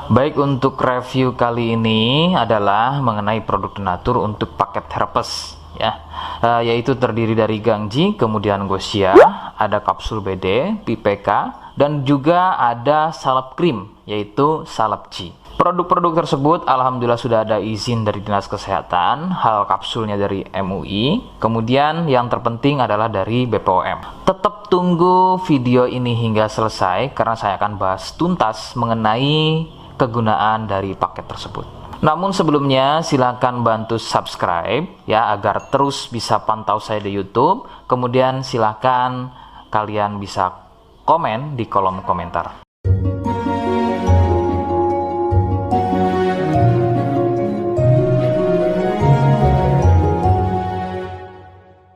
Baik, untuk review kali ini adalah mengenai produk Denatur untuk paket herpes ya, yaitu terdiri dari Gangji, kemudian Gosia, ada kapsul BD, PPK, dan juga ada salep krim yaitu salep G. Produk-produk tersebut alhamdulillah sudah ada izin dari Dinas Kesehatan, hal kapsulnya dari MUI, kemudian yang terpenting adalah dari BPOM. Tetap tunggu video ini hingga selesai karena saya akan bahas tuntas mengenai kegunaan dari paket tersebut. Namun sebelumnya silahkan bantu subscribe ya agar terus bisa pantau saya di YouTube. Kemudian silahkan kalian bisa komen di kolom komentar.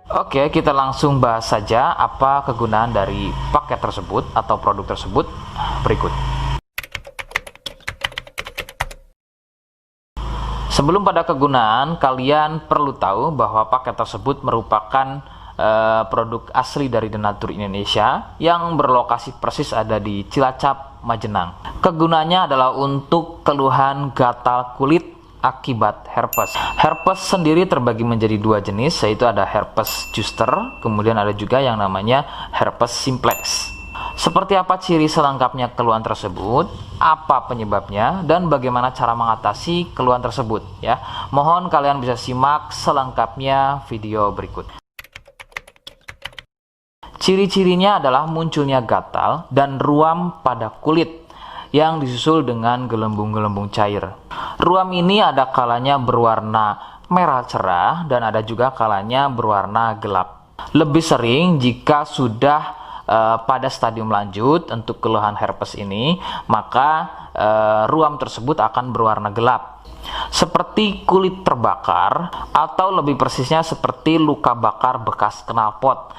Oke, kita langsung bahas saja apa kegunaan dari paket tersebut atau produk tersebut berikut. Sebelum pada kegunaan, kalian perlu tahu bahwa paket tersebut merupakan produk asli dari Denatur Indonesia yang berlokasi persis ada di Cilacap, Majenang. Kegunaannya adalah untuk keluhan gatal kulit akibat herpes. Herpes sendiri terbagi menjadi dua jenis, yaitu ada herpes zoster, kemudian ada juga yang namanya herpes simplex. Seperti apa ciri selengkapnya keluhan tersebut, apa penyebabnya, dan bagaimana cara mengatasi keluhan tersebut ya. Mohon kalian bisa simak selengkapnya video berikut. Ciri-cirinya adalah munculnya gatal dan ruam pada kulit yang disusul dengan gelembung-gelembung cair. Ruam ini ada kalanya berwarna merah cerah dan ada juga kalanya berwarna gelap. Lebih sering jika sudah pada stadium lanjut untuk keluhan herpes ini, maka ruam tersebut akan berwarna gelap seperti kulit terbakar atau lebih persisnya seperti luka bakar bekas knalpot.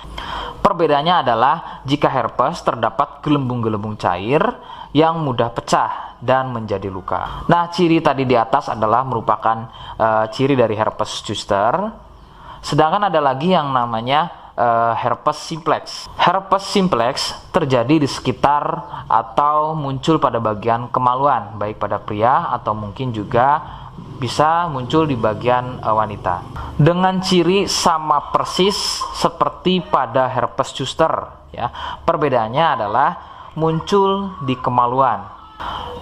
Perbedaannya adalah jika herpes terdapat gelembung-gelembung cair yang mudah pecah dan menjadi luka. Nah, ciri tadi di atas adalah merupakan ciri dari herpes zoster. Sedangkan ada lagi yang namanya herpes simplex. Herpes simplex terjadi di sekitar atau muncul pada bagian kemaluan, baik pada pria atau mungkin juga bisa muncul di bagian wanita. Dengan ciri sama persis seperti pada herpes zoster ya. Perbedaannya adalah muncul di kemaluan.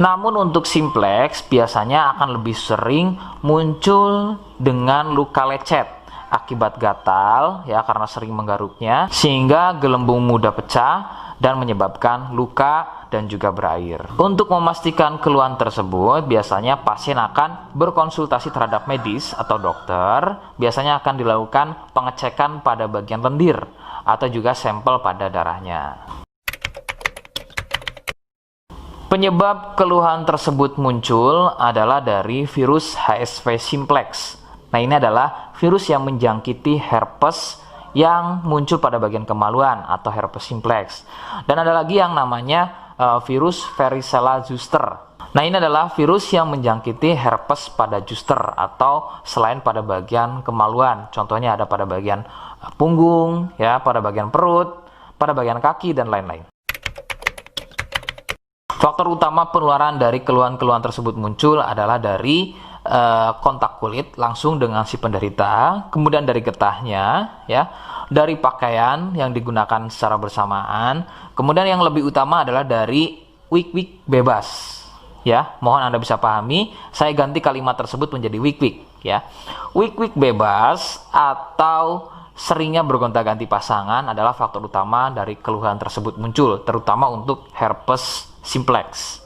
Namun untuk simplex biasanya akan lebih sering muncul dengan luka lecet akibat gatal ya, karena sering menggaruknya sehingga gelembung mudah pecah dan menyebabkan luka dan juga berair. Untuk memastikan keluhan tersebut, biasanya pasien akan berkonsultasi terhadap medis atau dokter. Biasanya akan dilakukan pengecekan pada bagian lendir atau juga sampel pada darahnya. Penyebab keluhan tersebut muncul adalah dari virus HSV simplex. Nah, ini adalah virus yang menjangkiti herpes yang muncul pada bagian kemaluan atau herpes simplex. Dan ada lagi yang namanya virus varicella zoster. Nah, ini adalah virus yang menjangkiti herpes pada zoster atau selain pada bagian kemaluan. Contohnya ada pada bagian punggung, ya, pada bagian perut, pada bagian kaki, dan lain-lain. Faktor utama penularan dari keluhan-keluhan tersebut muncul adalah dari kontak kulit langsung dengan si penderita, kemudian dari getahnya ya, dari pakaian yang digunakan secara bersamaan, kemudian yang lebih utama adalah dari wik-wik bebas ya. Mohon Anda bisa pahami, saya ganti kalimat tersebut menjadi wik-wik ya. Wik-wik bebas atau seringnya bergonta-ganti pasangan adalah faktor utama dari keluhan tersebut muncul, terutama untuk herpes simplex.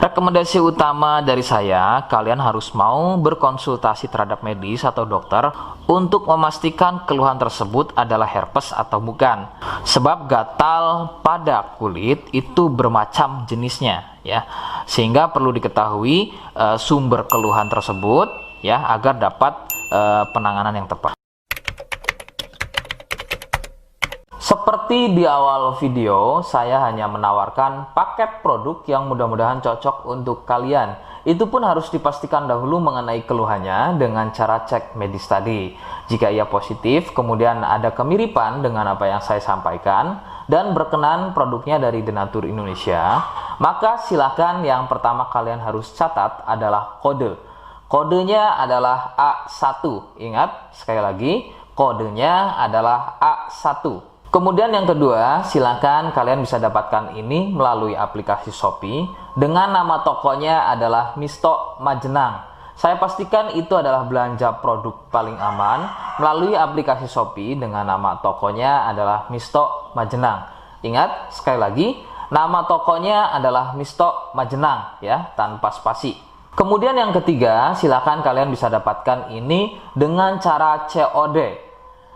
Rekomendasi utama dari saya, kalian harus mau berkonsultasi terhadap medis atau dokter untuk memastikan keluhan tersebut adalah herpes atau bukan. Sebab gatal pada kulit itu bermacam jenisnya ya. Sehingga perlu diketahui sumber keluhan tersebut ya agar dapat penanganan yang tepat. Seperti di awal video, saya hanya menawarkan paket produk yang mudah-mudahan cocok untuk kalian. Itu pun harus dipastikan dahulu mengenai keluhannya dengan cara cek medis tadi. Jika ia positif, kemudian ada kemiripan dengan apa yang saya sampaikan, dan berkenan produknya dari Denatur Indonesia, maka silakan yang pertama kalian harus catat adalah kode. Kodenya adalah A1. Ingat, sekali lagi, kodenya adalah A1. Kemudian yang kedua, silakan kalian bisa dapatkan ini melalui aplikasi Shopee dengan nama tokonya adalah Misto Majenang. Saya pastikan itu adalah belanja produk paling aman melalui aplikasi Shopee dengan nama tokonya adalah Misto Majenang. Ingat, sekali lagi, nama tokonya adalah Misto Majenang ya, tanpa spasi. Kemudian yang ketiga, silakan kalian bisa dapatkan ini dengan cara COD.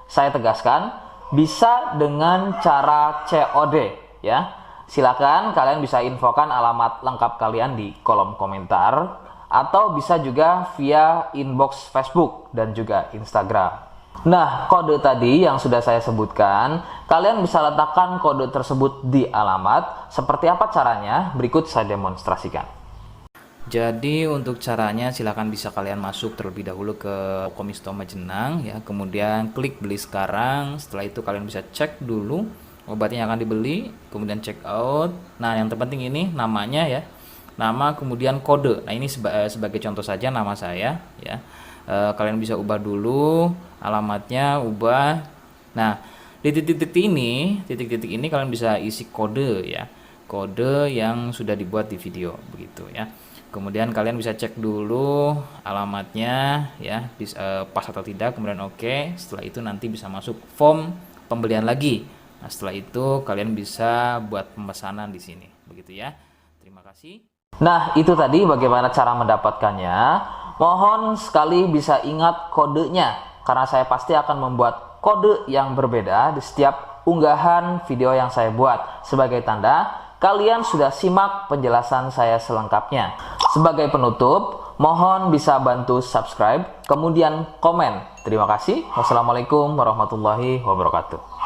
Saya tegaskan, bisa dengan cara COD ya. Silakan kalian bisa infokan alamat lengkap kalian di kolom komentar atau bisa juga via inbox Facebook dan juga Instagram. Nah, kode tadi yang sudah saya sebutkan, kalian bisa letakkan kode tersebut di alamat. Seperti apa caranya? Berikut saya demonstrasikan. Jadi untuk caranya silakan bisa kalian masuk terlebih dahulu ke Misto Majenang ya, kemudian klik beli sekarang. Setelah itu kalian bisa cek dulu obatnya yang akan dibeli, kemudian check out. Nah, yang terpenting ini namanya ya, nama kemudian kode. Nah, ini sebagai contoh saja nama saya ya. Kalian bisa ubah dulu alamatnya, ubah. Nah, di titik-titik ini kalian bisa isi kode ya, kode yang sudah dibuat di video begitu ya. Kemudian kalian bisa cek dulu alamatnya ya, pas atau tidak, kemudian oke. Setelah itu nanti bisa masuk form pembelian lagi. Nah, setelah itu kalian bisa buat pemesanan di sini begitu ya. Terima kasih. Nah, itu tadi bagaimana cara mendapatkannya. Mohon sekali bisa ingat kodenya, karena saya pasti akan membuat kode yang berbeda di setiap unggahan video yang saya buat sebagai tanda kalian sudah simak penjelasan saya selengkapnya. Sebagai penutup, mohon bisa bantu subscribe, kemudian komen. Terima kasih. Wassalamualaikum warahmatullahi wabarakatuh.